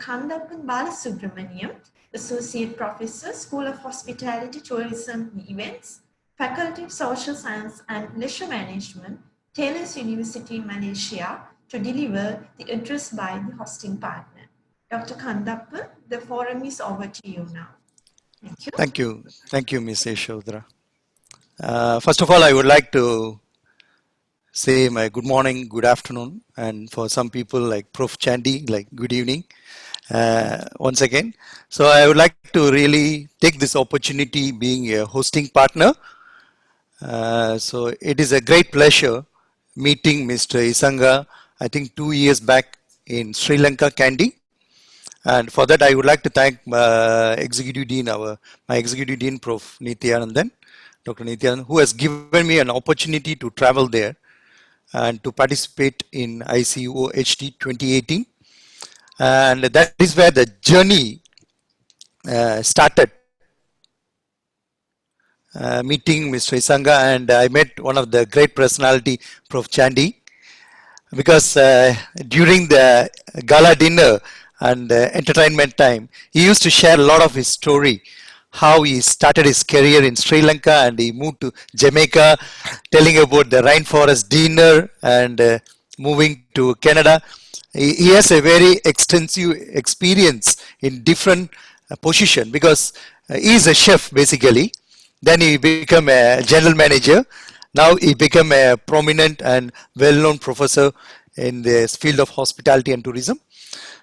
Kandappan Balasubramanian, Associate Professor, School of Hospitality, Tourism and Events, Faculty of Social Science and Leisure Management, Taylor's University, Malaysia, to deliver the address by the hosting partner. Dr. Kandappan, the forum is over to you now. Thank you. Thank you. Thank you, Ms. Yashodhara. First of all, I would like to say my good morning, good afternoon, and for some people like Prof. Chandy, like good evening once again. So I would like to really take this opportunity being a hosting partner. So it is a great pleasure meeting Mr. Isanga, I think 2 years back in Sri Lanka, Kandy. And for that, I would like to thank Executive Dean, my Executive Dean, Prof. Nityanandan, Dr. Nityanandan, who has given me an opportunity to travel there and to participate in ICOHT 2018. And that is where the journey started. Meeting Mr. Isanga, and I met one of the great personality, Prof. Chandy, because during the gala dinner and entertainment time, he used to share a lot of his story, how he started his career in Sri Lanka and he moved to Jamaica, telling about the rainforest dinner and moving to Canada. He has a very extensive experience in different positions because he is a chef basically. Then he became a general manager. Now he became a prominent and well-known professor in the field of hospitality and tourism.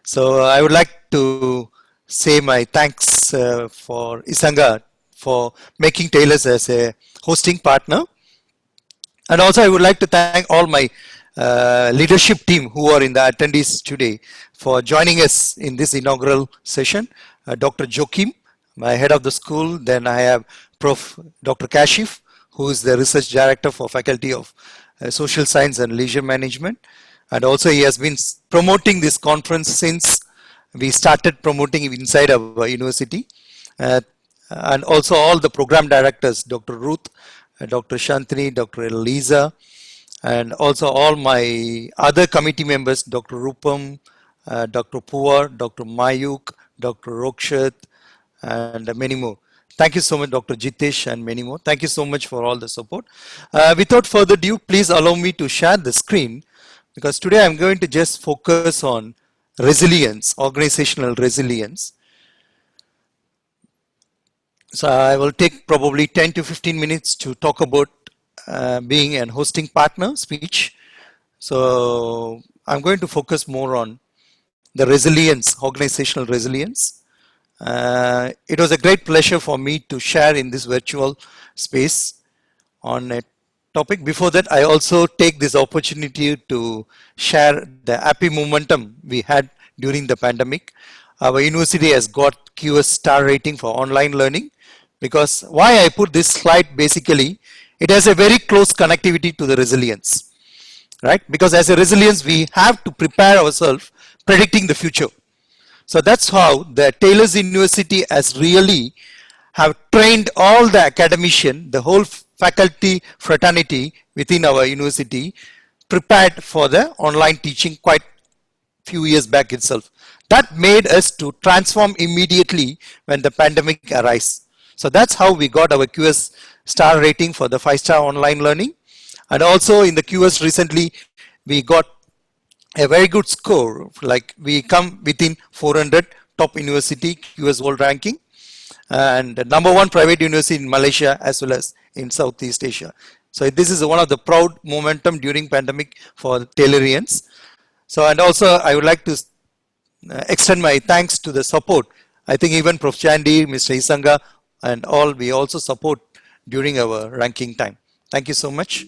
So I would like to say my thanks for Isanga for making Taylor's as a hosting partner. And also I would like to thank all my leadership team who are in the attendees today for joining us in this inaugural session. Dr. Joachim, my head of the school. Then I have Prof. Dr. Kashif, who is the research director for Faculty of Social Science and Leisure Management. And also he has been promoting this conference since we started promoting it inside our university. And also all the program directors, Dr. Ruth, Dr. Shantini, Dr. Elisa, and also all my other committee members, Dr. Rupam, Dr. Puvar, Dr. Mayuk, Dr. Rokshat, and many more. Thank you so much, Dr. Jitesh, and many more. Thank you so much for all the support. Without further ado, please allow me to share the screen, because today I'm going to just focus on resilience, organizational resilience. So I will take probably 10 to 15 minutes to talk about being an hosting partner speech. So I'm going to focus more on the resilience, organizational resilience. It was a great pleasure for me to share in this virtual space on a topic. Before that, I also take this opportunity to share the happy momentum we had during the pandemic. Our university has got QS star rating for online learning, because why I put this slide, basically it has a very close connectivity to the resilience, right? Because as a resilience, we have to prepare ourselves predicting the future. So that's how the Taylor's University has really have trained all the academician, the whole faculty fraternity within our university, prepared for the online teaching quite few years back itself. That made us to transform immediately when the pandemic arose. So that's how we got our QS star rating for the 5-star online learning. And also in the QS recently, we got a very good score, like we come within 400 top university QS world ranking, and #1 private university in Malaysia as well as in Southeast Asia. So this is one of the proud momentum during pandemic for Taylorians. So, and also I would like to extend my thanks to the support. I think even Prof. Chandy, Mr. Isanga, and all, we also support during our ranking time. Thank you so much.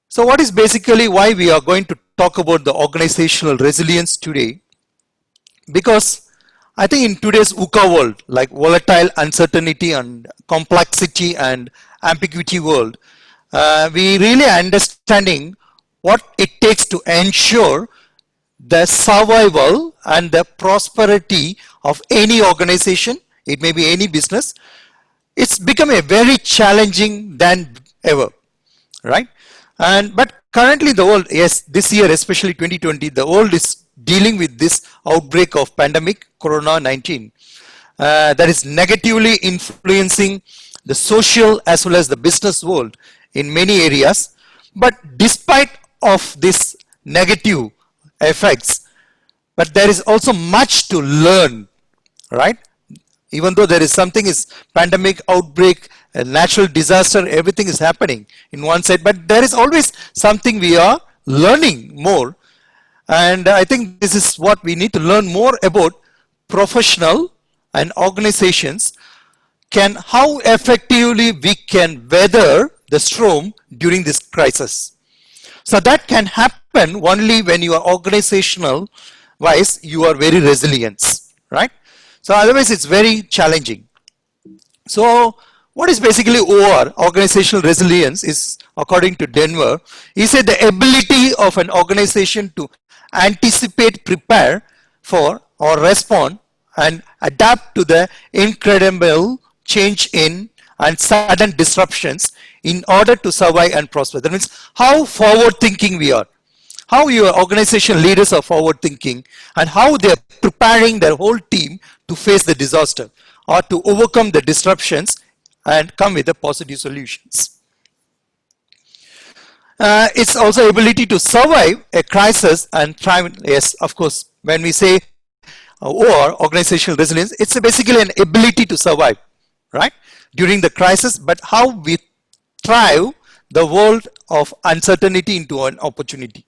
So what is basically why we are going to talk about the organizational resilience today? Because I think in today's VUCA world, like volatile, uncertainty and complexity and ambiguity world, we really understanding what it takes to ensure the survival and the prosperity of any organization. It may be any business. It's become a very challenging than ever, right? But currently the world, yes, this year, especially 2020, the world is dealing with this outbreak of pandemic Corona-19 that is negatively influencing the social as well as the business world in many areas. But despite of this negative effects, but there is also much to learn, right? Even though there is something is pandemic, outbreak, a natural disaster, everything is happening in one side, but there is always something we are learning more. And I think this is what we need to learn more about professional and organizations can, how effectively we can weather the storm during this crisis. So that can happen only when you are organizational wise, you are very resilient, right? So otherwise it's very challenging. So what is basically OR, organizational resilience, is according to Denver, he said the ability of an organization to anticipate, prepare for or respond and adapt to the incredible change in and sudden disruptions in order to survive and prosper. That means how forward thinking we are, how your organization leaders are forward thinking, and how they are preparing their whole team to face the disaster or to overcome the disruptions and come with the positive solutions. It's also ability to survive a crisis and thrive. Yes, of course, when we say or organizational resilience, it's basically an ability to survive, right, during the crisis, but how we thrive the world of uncertainty into an opportunity.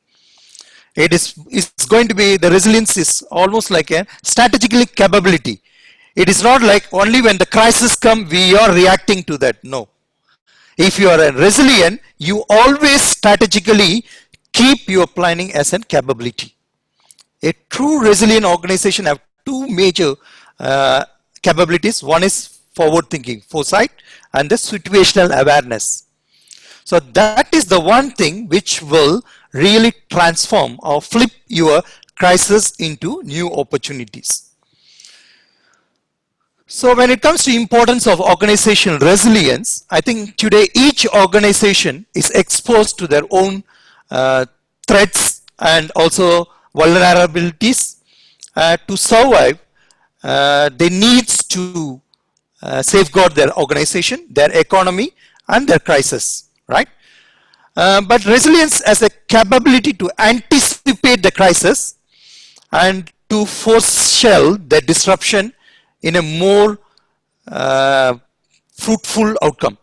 It's going to be, the resilience is almost like a strategically capability. It is not like only when the crisis comes we are reacting to that. No. If you are a resilient, you always strategically keep your planning as a capability. A true resilient organization have two major capabilities. One is forward thinking, foresight, and the situational awareness. So that is the one thing which will really transform or flip your crisis into new opportunities. So when it comes to importance of organizational resilience, I think today each organization is exposed to their own threats and also vulnerabilities. To survive, they need to safeguard their organization, their economy, and their crisis, right? But resilience as a capability to anticipate the crisis and to foretell the disruption in a more fruitful outcome.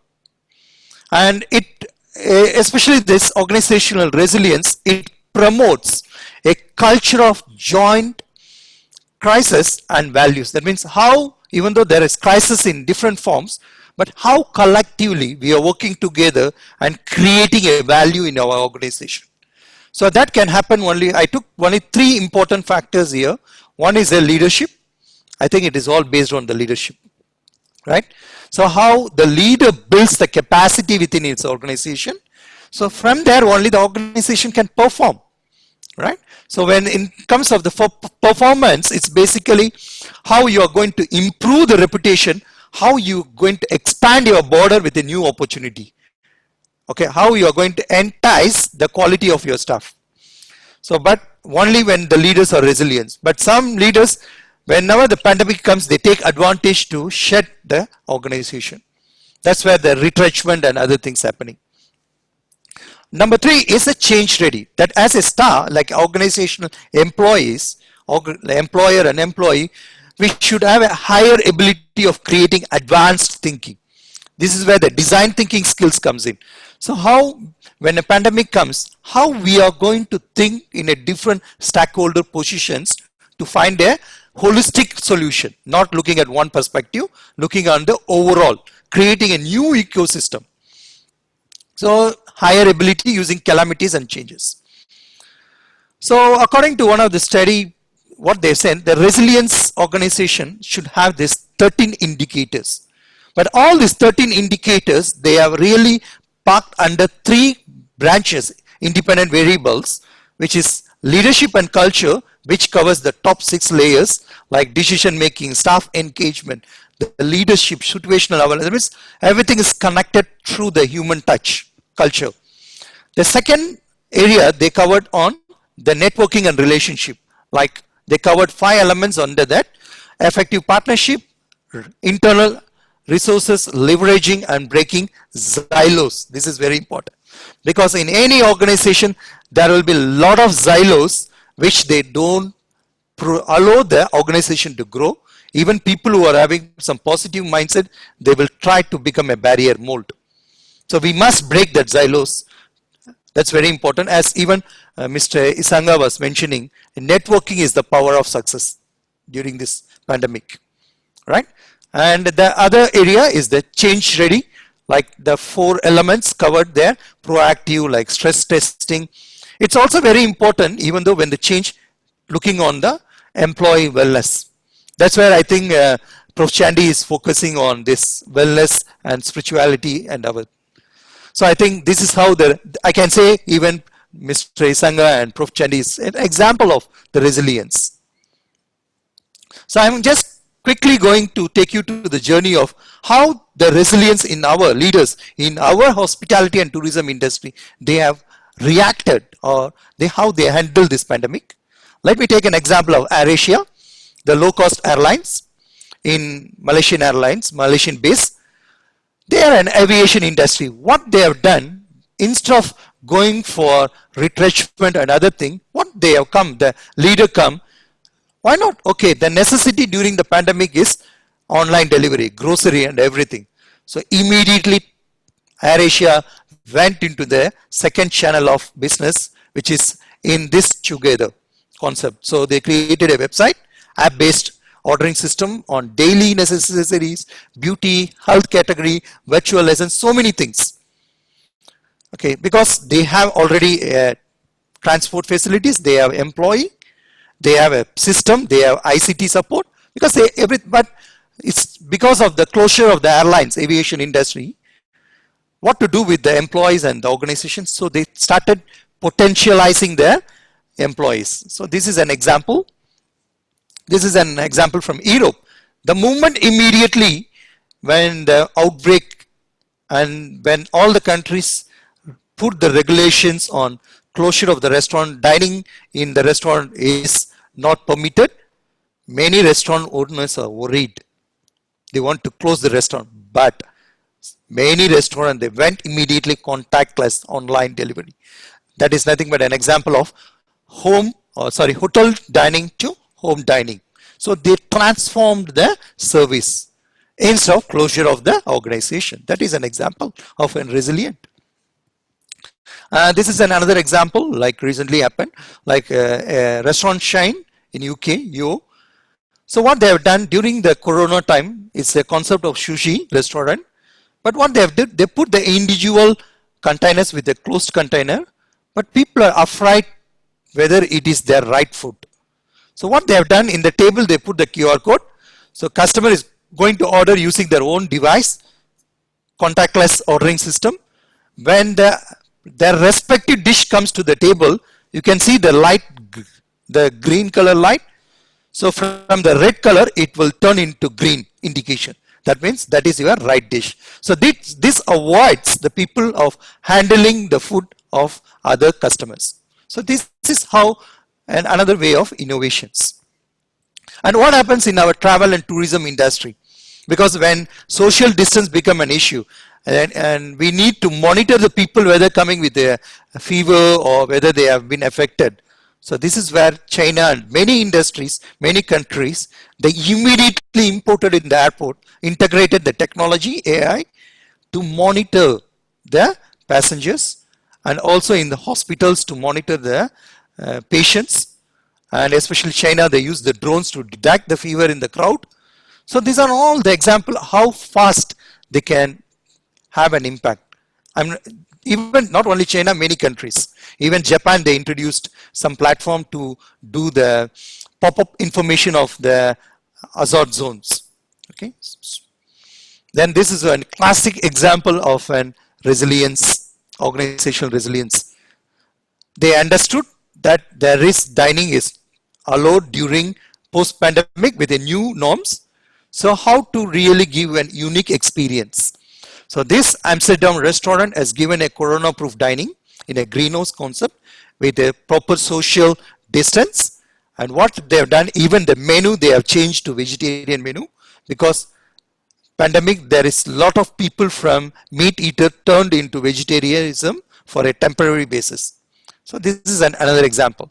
And it, especially this organizational resilience, it promotes a culture of joint crisis and values. That means how, even though there is crisis in different forms, but how collectively we are working together and creating a value in our organization. So that can happen only, I took only three important factors here. One is the leadership. I think it is all based on the leadership, right? So how the leader builds the capacity within its organization. So from there only the organization can perform, right? So when in comes of the performance, it's basically how you are going to improve the reputation, how you are going to expand your border with a new opportunity. Okay, how you are going to entice the quality of your staff. So, but only when the leaders are resilient. But some leaders, whenever the pandemic comes, they take advantage to shed the organization. That's where the retrenchment and other things happening. Number three is a change ready. That as a star, like organizational employees, employer and employee, we should have a higher ability of creating advanced thinking. This is where the design thinking skills comes in. So how, when a pandemic comes, how we are going to think in a different stakeholder positions to find a holistic solution, not looking at one perspective, looking on the overall, creating a new ecosystem. So higher ability using calamities and changes. So according to one of the study, what they said, the resilience organization should have this 13 indicators. But all these 13 indicators, they are really parked under three branches, independent variables, which is leadership and culture, which covers the top 6 layers like decision making, staff engagement, the leadership, situational awareness. Everything is connected through the human touch culture. The second area they covered on the networking and relationship, Like they covered 5 elements under that: effective partnership, internal resources, leveraging and breaking silos. This is very important because in any organization there will be a lot of silos which they don't allow the organization to grow. Even people who are having some positive mindset, they will try to become a barrier mold. So we must break that silos. That's very important. As even Mr. Isanga was mentioning, networking is the power of success during this pandemic, right? And the other area is the change ready, like the 4 elements covered there: proactive, like stress testing. It's also very important, even though when the change, looking on the employee wellness. That's where I think Prof. Chandy is focusing on this wellness and spirituality and our. So I think this is how I can say even Mr. Isanga and Prof. Chandy is an example of the resilience. So I'm just quickly going to take you to the journey of how the resilience in our leaders, in our hospitality and tourism industry, they have reacted, or how they handle this pandemic. Let me take an example of AirAsia, the low-cost airlines in Malaysian Airlines, Malaysian base. They are an aviation industry. What they have done, instead of going for retrenchment and other thing, what they have come, the leader come, why not? Okay, the necessity during the pandemic is online delivery, grocery and everything. So immediately AirAsia went into the second channel of business, which is in this together concept. So they created a website, app-based ordering system on daily necessities, beauty, health category, virtual lessons, so many things. Okay, because they have already transport facilities, they have employee, they have a system, they have ICT support, because but it's because of the closure of the airlines, aviation industry, what to do with the employees and the organization. So they started potentializing their employees. So this is an example. This is an example from Europe. The movement immediately when the outbreak and when all the countries put the regulations on closure of the restaurant, dining in the restaurant is not permitted, many restaurant owners are worried. They want to close the restaurant, but many restaurants, they went immediately contactless online delivery. That is nothing but an example of hotel dining to home dining. So they transformed the service instead of closure of the organization. That is an example of a resilient. This is another example, like recently happened, like a restaurant chain in UK, So what they have done during the Corona time is a concept of sushi restaurant. But what they have done, they put the individual containers with a closed container, but people are afraid whether it is their right food. So what they have done, in the table they put the QR code. So customer is going to order using their own device, contactless ordering system. When their respective dish comes to the table, you can see the light, the green color light. So from the red color, it will turn into green indication. That means that is your right dish. So this avoids the people of handling the food of other customers. So this is how, and another way of innovations. And what happens in our travel and tourism industry? Because when social distance become an issue, and we need to monitor the people whether coming with a fever or whether they have been affected. So this is where China and many industries, many countries, they immediately imported in the airport, integrated the technology, AI, to monitor the passengers, and also in the hospitals to monitor the patients. And especially China, they use the drones to detect the fever in the crowd. So these are all the example how fast they can have an impact. Even not only China, many countries. Even Japan, they introduced some platform to do the pop-up information of the hazard zones. Okay. Then this is a classic example of an resilience, organizational resilience. They understood that there is dining is allowed during post-pandemic with the new norms. So how to really give an unique experience. So this Amsterdam restaurant has given a corona-proof dining in a greenhouse concept with a proper social distance And what they have done, even the menu they have changed to vegetarian menu, because pandemic there is a lot of people from meat eater turned into vegetarianism for a temporary basis. So this is another example.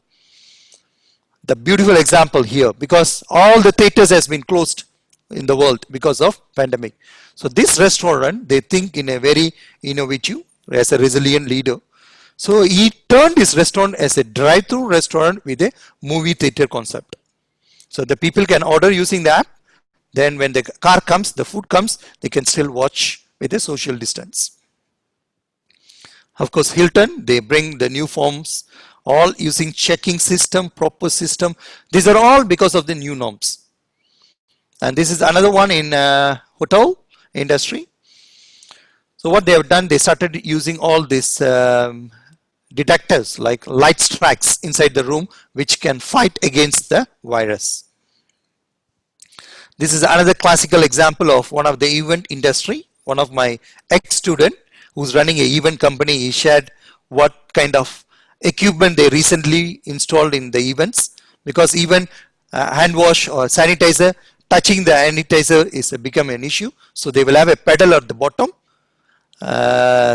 The beautiful example here, because all the theaters has been closed in the world because of pandemic. So this restaurant, they think in a very innovative, as a resilient leader. So he turned his restaurant as a drive-through restaurant with a movie theater concept. So the people can order using the app. Then when the car comes, the food comes, they can still watch with a social distance. Of course, Hilton, they bring the new forms, all using checking system, proper system. These are all because of the new norms. And this is another one in hotel industry. So what they have done, they started using all these detectors like light strikes inside the room, which can fight against the virus. This is another classical example of one of the event industry. One of my ex-student who's running an event company, he shared what kind of equipment they recently installed in the events, because even hand wash or sanitizer, touching the sanitizer is become an issue. So they will have a pedal at the bottom.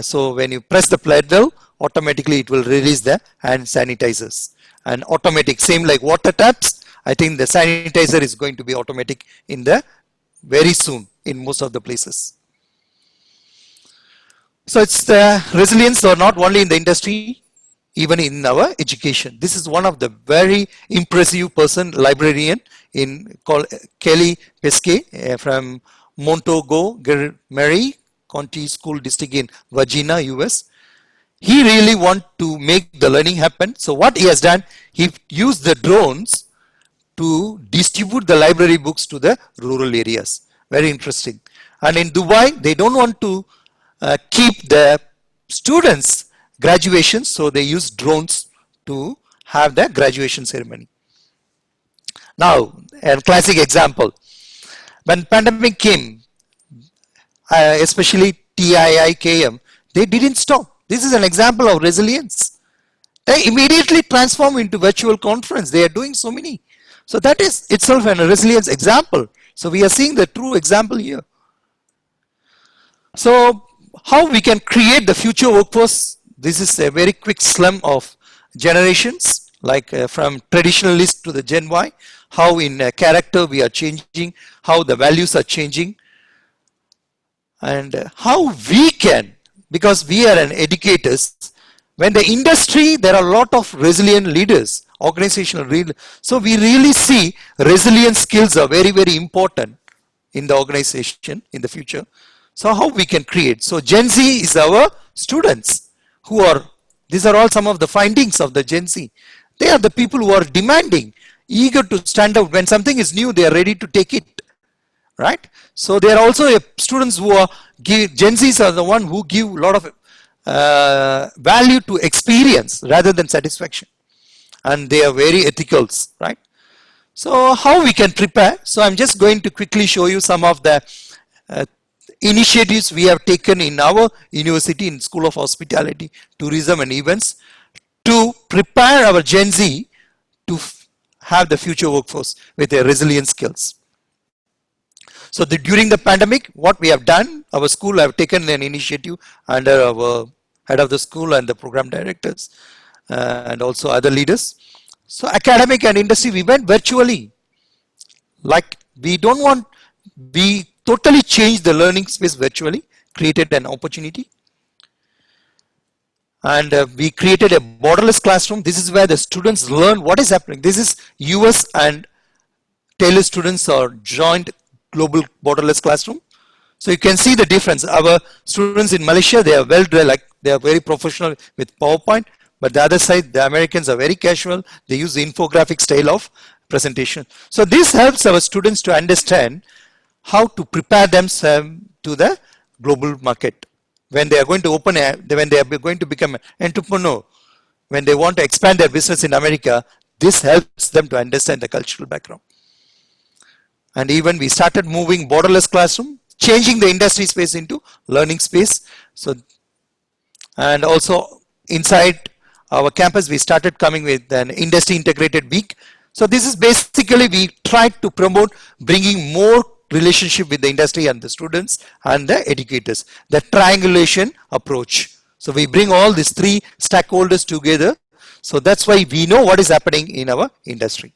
So when you press the pedal, automatically it will release the hand sanitizers. And automatic, same like water taps, I think the sanitizer is going to be automatic in the very soon in most of the places. So it's the resilience, or not only in the industry, even in our education. This is one of the very impressive person, librarian in called Kelly Pesquet from Montgomery County School District in Virginia, US. He really want to make the learning happen. So what he has done, he used the drones to distribute the library books to the rural areas. Very interesting. And in Dubai, they don't want to keep the students graduation, so they use drones to have the graduation ceremony. Now, a classic example. When pandemic came, especially TIIKM, they didn't stop. This is an example of resilience. They immediately transform into virtual conference. They are doing so many. So that is itself a resilience example. So we are seeing the true example here. So how we can create the future workforce? This is a very quick sum of generations, like from traditionalist to the Gen Y, how in character we are changing, how the values are changing, and how we can, because we are an educators, when the industry, there are a lot of resilient leaders, organizational leaders. So we really see resilient skills are very, very important in the organization in the future. So how we can create? So Gen Z is our students who are, these are all some of the findings of the Gen Z. They are the people who are demanding, eager to stand out. When something is new, they are ready to take it, right? So they are also students who are, Gen Zs are the one who give a lot of value to experience rather than satisfaction. And they are very ethicals, right? So how we can prepare? So I'm just going to quickly show you some of the initiatives we have taken in our university in School of Hospitality, Tourism and Events to prepare our Gen Z to have the future workforce with their resilient skills. So during the pandemic, what we have done, our school have taken an initiative under our head of the school and the program directors and also other leaders. So academic and industry, we went virtually. Like we don't want, we totally changed the learning space virtually, created an opportunity. And we created a borderless classroom. This is where the students learn what is happening. This is US and Taylor students are joined global borderless classroom. So you can see the difference. Our students in Malaysia, they are well dressed, like they are very professional with PowerPoint. But the other side, the Americans are very casual. They use the infographic style of presentation. So this helps our students to understand how to prepare themselves to the global market. When they are going to open, when they are going to become an entrepreneur, when they want to expand their business in America, this helps them to understand the cultural background. And even we started moving borderless classroom, changing the industry space into learning space. So, and also inside our campus, we started coming with an industry integrated week. So this is basically we try to promote bringing more relationship with the industry and the students and the educators, the triangulation approach. So we bring all these three stakeholders together. So that's why we know what is happening in our industry.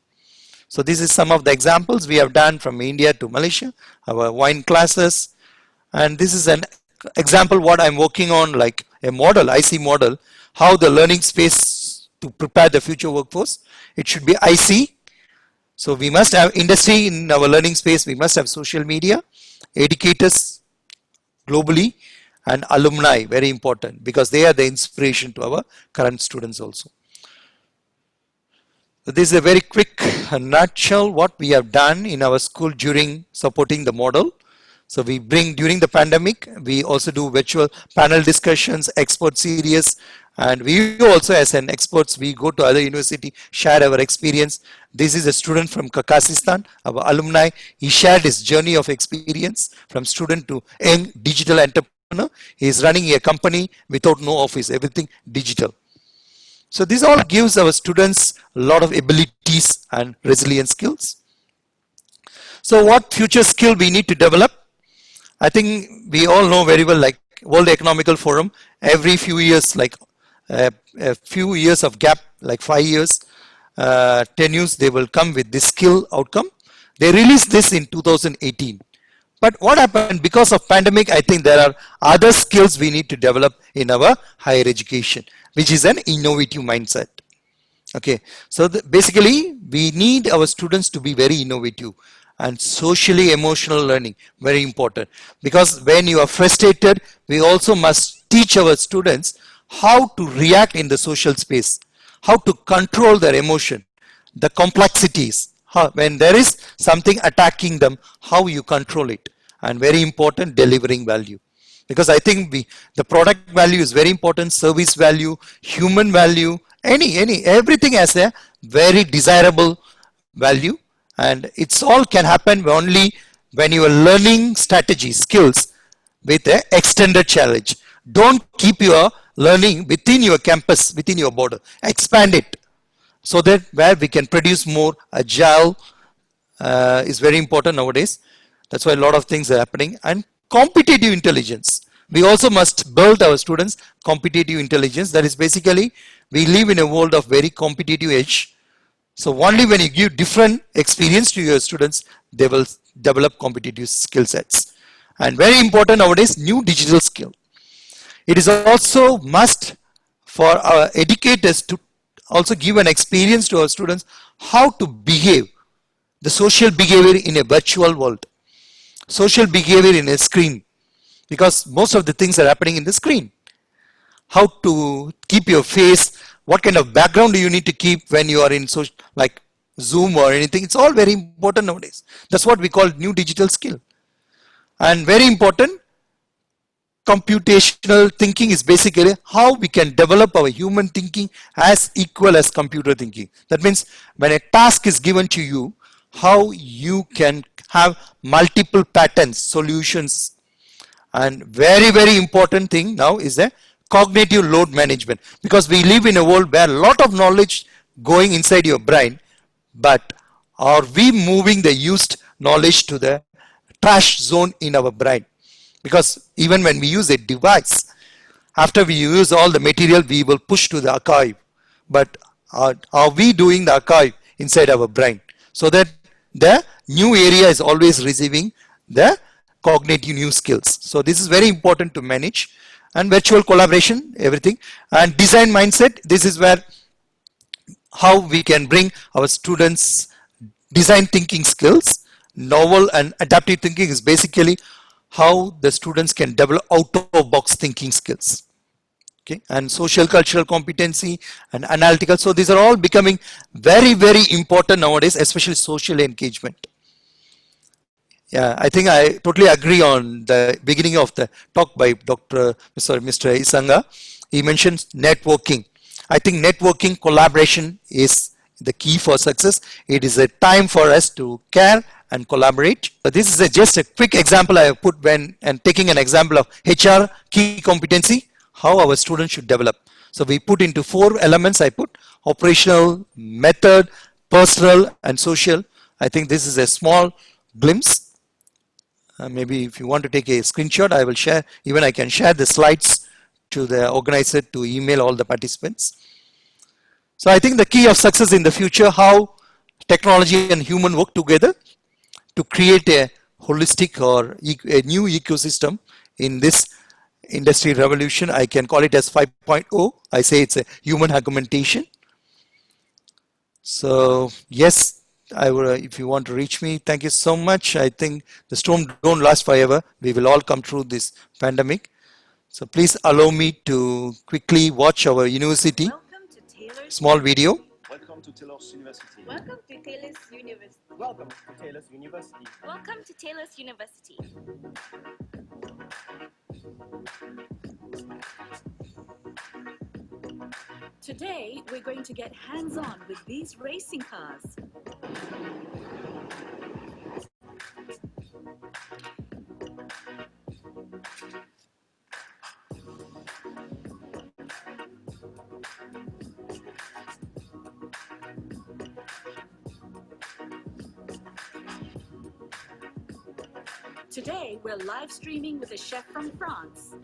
So this is some of the examples we have done from India to Malaysia, our wine classes. And this is an example what I'm working on, like a model, IC model, how the learning space to prepare the future workforce. It should be IC. So we must have industry in our learning space. We must have social media, educators globally, and alumni, very important, because they are the inspiration to our current students also. So this is a very quick nutshell what we have done in our school during supporting the model. So we bring, during the pandemic, we also do virtual panel discussions, expert series, and we also as an experts, we go to other university, share our experience. This is a student from Kazakhstan, our alumni. He shared his journey of experience from student to young digital entrepreneur. He is running a company without no office, everything digital. So this all gives our students a lot of abilities and resilient skills. So what future skill we need to develop? I think we all know very well, like World Economical Forum, every few years, like a few years of gap, like 5 years, 10 years, they will come with this skill outcome. They released this in 2018. But what happened because of pandemic, I think there are other skills we need to develop in our higher education, which is an innovative mindset. Okay, so basically we need our students to be very innovative, and socially emotional learning, very important, because when you are frustrated, we also must teach our students how to react in the social space, how to control their emotion, the complexities, when there is something attacking them, how you control it, and very important, delivering value. Because I think the product value is very important, service value, human value, everything has a very desirable value, and it's all can happen only when you are learning strategy, skills with an extended challenge. Don't keep your learning within your campus, within your border, expand it, so that where we can produce more agile is very important nowadays. That's why a lot of things are happening. And competitive intelligence, we also must build our students competitive intelligence. That is basically, we live in a world of very competitive age. So only when you give different experience to your students, they will develop competitive skill sets. And very important nowadays, new digital skill. It is also must for our educators to also give an experience to our students how to behave, the social behavior in a virtual world, social behavior in a screen, because most of the things are happening in the screen. How to keep your face, what kind of background do you need to keep when you are in social, like Zoom or anything. It's all very important nowadays. That's what we call new digital skill. And very important, computational thinking is basically how we can develop our human thinking as equal as computer thinking. That means when a task is given to you, how you can have multiple patterns, solutions. And very important thing now is the cognitive load management, because we live in a world where a lot of knowledge going inside your brain, but are we moving the used knowledge to the trash zone in our brain? Because even when we use a device, after we use all the material, we will push to the archive. But are we doing the archive inside our brain? So that the new area is always receiving the cognitive new skills. So this is very important to manage. And virtual collaboration, everything. And design mindset, this is where how we can bring our students design thinking skills. Novel and adaptive thinking is basically how the students can develop out-of-box thinking skills. Okay, and social cultural competency and analytical. So these are all becoming very important nowadays, especially social engagement. Yeah, I think I totally agree on the beginning of the talk by Mr. Isanga. He mentioned networking. I think networking, collaboration is the key for success. It is a time for us to care and collaborate. But this is just a quick example I have put when and taking an example of HR key competency, how our students should develop. So we put into 4 elements. I put operational, method, personal and social. I think this is a small glimpse. Maybe if you want to take a screenshot, I will share, even I can share the slides to the organizer to email all the participants. So I think the key of success in the future, how technology and human work together to create a holistic or a new ecosystem in this industry revolution. I can call it as 5.0. I say it's a human augmentation. So yes, I will, if you want to reach me, thank you so much. I think the storm don't last forever. We will all come through this pandemic. So please allow me to quickly watch our university small video. Welcome to Taylor's University. Welcome to Taylor's University. Welcome to Taylor's University. Welcome to Taylor's University. Today, we're going to get hands-on with these racing cars. Today, we're live streaming with a chef from France.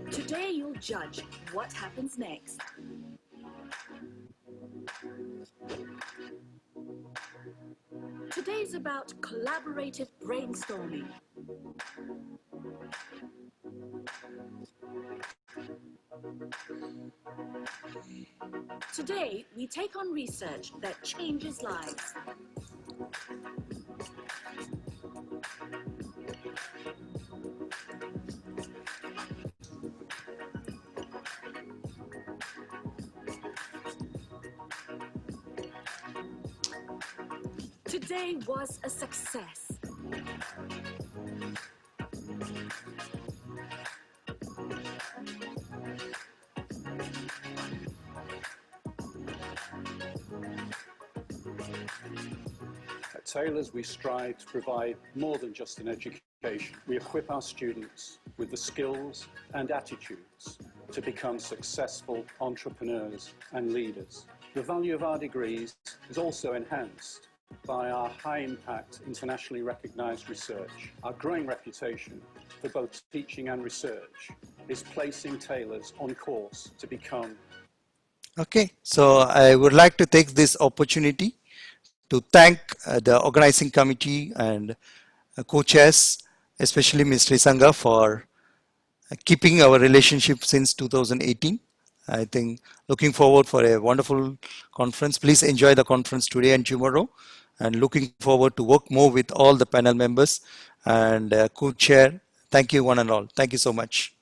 Today, you'll judge what happens next. Today's about collaborative brainstorming. Today, we take on research that changes lives. Today was a success. At Taylor's, we strive to provide more than just an education. We equip our students with the skills and attitudes to become successful entrepreneurs and leaders. The value of our degrees is also enhanced by our high-impact, internationally recognized research. Our growing reputation for both teaching and research is placing Taylor's on course to become. Okay, so I would like to take this opportunity to thank the organizing committee and co-chairs, especially Ms. Sanga, for keeping our relationship since 2018. I think looking forward for a wonderful conference. Please enjoy the conference today and tomorrow, and looking forward to work more with all the panel members and co-chair. Thank you one and all. Thank you so much.